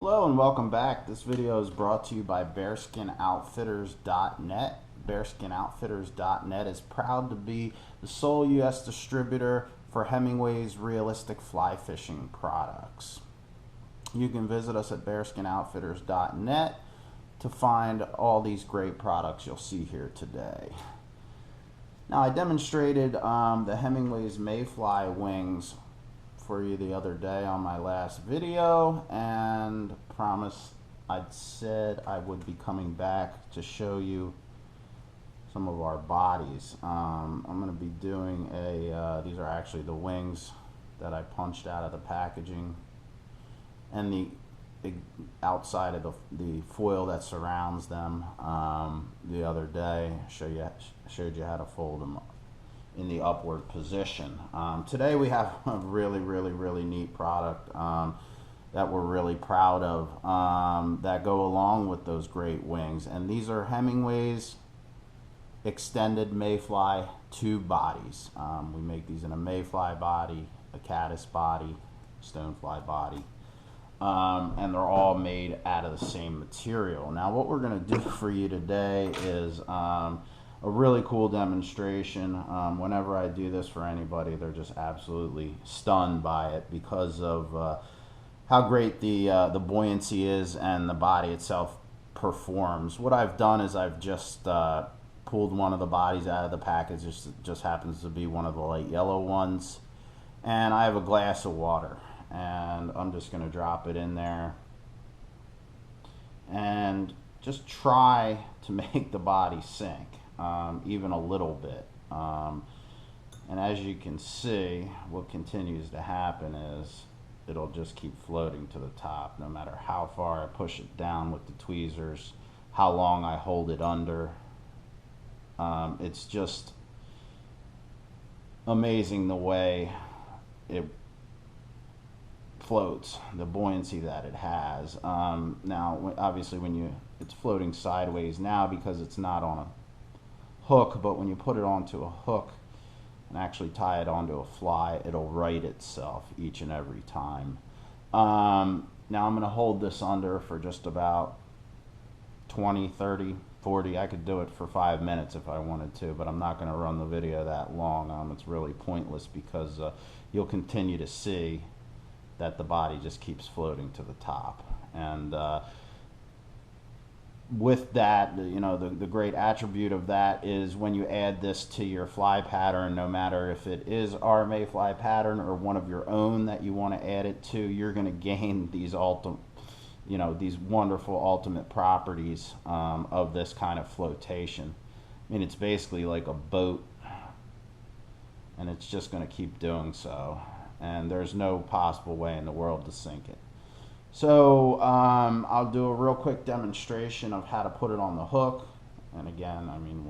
Hello and welcome back. This video is brought to you by bearskinoutfitters.net. Bearskinoutfitters.net is proud to be the sole U.S. distributor for Hemingway's realistic fly fishing products. You can visit us at bearskinoutfitters.net to find all these great products you'll see here today. Now, I demonstrated the Hemingway's mayfly wings for you the other day on my last video, and promised I'd said I would be coming back to show you some of our bodies. I'm going to be doing these are actually the wings that I punched out of the packaging, and the outside of the foil that surrounds them. The other day showed you how to fold them in the upward position. Today we have a really neat product that we're really proud of that go along with those great wings, and these are Hemingway's extended mayfly tube bodies. We make these in a mayfly body, a caddis body, stonefly body, and they're all made out of the same material. Now what we're going to do for you today is a really cool demonstration. Whenever I do this for anybody, they're just absolutely stunned by it because of how great the buoyancy is and the body itself performs. What I've done is I've just pulled one of the bodies out of the package. It just happens to be one of the light yellow ones, and I have a glass of water, and I'm just going to drop it in there and just try to make the body sink. Even a little bit, and as you can see, what continues to happen is it'll just keep floating to the top no matter how far I push it down with the tweezers, how long I hold it under. It's just amazing the way it floats, the buoyancy that it has. Now obviously it's floating sideways now because it's not on a hook, but when you put it onto a hook and actually tie it onto a fly, it'll right itself each and every time. Now I'm going to hold this under for just about 20, 30, 40. I could do it for 5 minutes if I wanted to, but I'm not going to run the video that long. It's really pointless because you'll continue to see that the body just keeps floating to the top. And with that, the great attribute of that is when you add this to your fly pattern, no matter if it is our mayfly pattern or one of your own that you want to add it to, you're going to gain these these wonderful ultimate properties of this kind of flotation. I mean, it's basically like a boat, and it's just going to keep doing so, and there's no possible way in the world to sink it. So I'll do a real quick demonstration of how to put it on the hook, and again, I mean,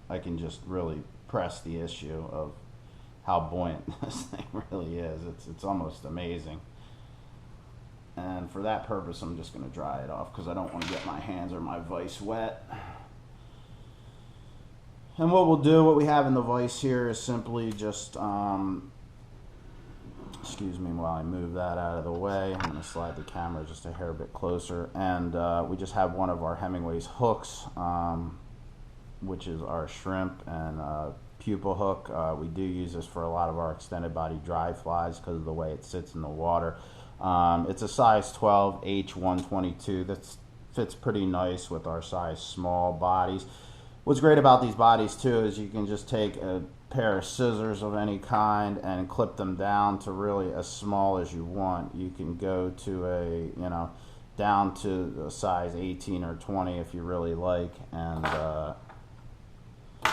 I can just really press the issue of how buoyant this thing really is. It's almost amazing, and for that purpose I'm just going to dry it off because I don't want to get my hands or my vise wet. And what we have in the vise here is simply just excuse me while I move that out of the way. I'm going to slide the camera just a hair bit closer, and we just have one of our Hemingway's hooks, which is our shrimp and pupa hook. We do use this for a lot of our extended body dry flies because of the way it sits in the water. It's a size 12 H122. That fits pretty nice with our size small bodies. What's great about these bodies too is you can just take a pair of scissors of any kind and clip them down to really as small as you want. You can go to down to a size 18 or 20 if you really like, and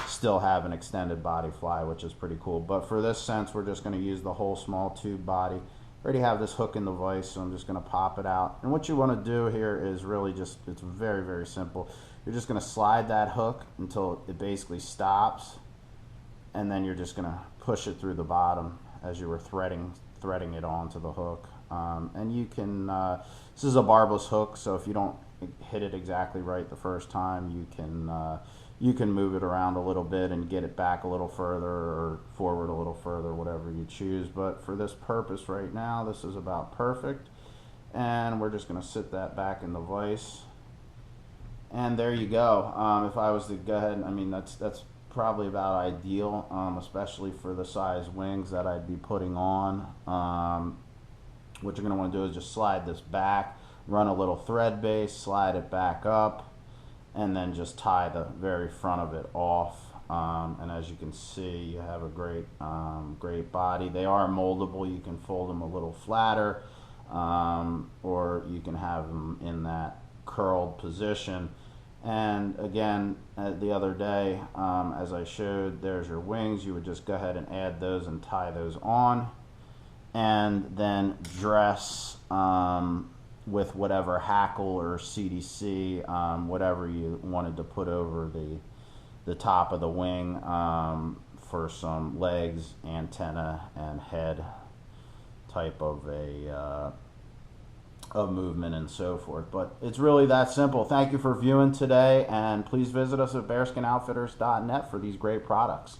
still have an extended body fly, which is pretty cool. But for this sense, we're just going to use the whole small tube body. I already have this hook in the vise, so I'm just going to pop it out. And what you want to do here is really just, it's very simple. You're just going to slide that hook until it basically stops, and then you're just going to push it through the bottom as you were threading it onto the hook. And you can, this is a barbless hook, so if you don't hit it exactly right the first time, you can move it around a little bit and get it back a little further or forward a little further, whatever you choose. But for this purpose right now, this is about perfect. And we're just going to sit that back in the vise. And there you go. If I was to go ahead, I mean, that's probably about ideal, especially for the size wings that I'd be putting on. What you're going to want to do is just slide this back, run a little thread base, slide it back up, and then just tie the very front of it off. And as you can see, you have a great body. They are moldable. You can fold them a little flatter, or you can have them in that curled position. And again, the other day, as I showed, there's your wings. You would just go ahead and add those and tie those on, and then dress with whatever hackle or CDC, whatever you wanted to put over the top of the wing, for some legs, antenna, and head type of a movement and so forth. But it's really that simple. Thank you for viewing today, and please visit us at bearskinoutfitters.net for these great products.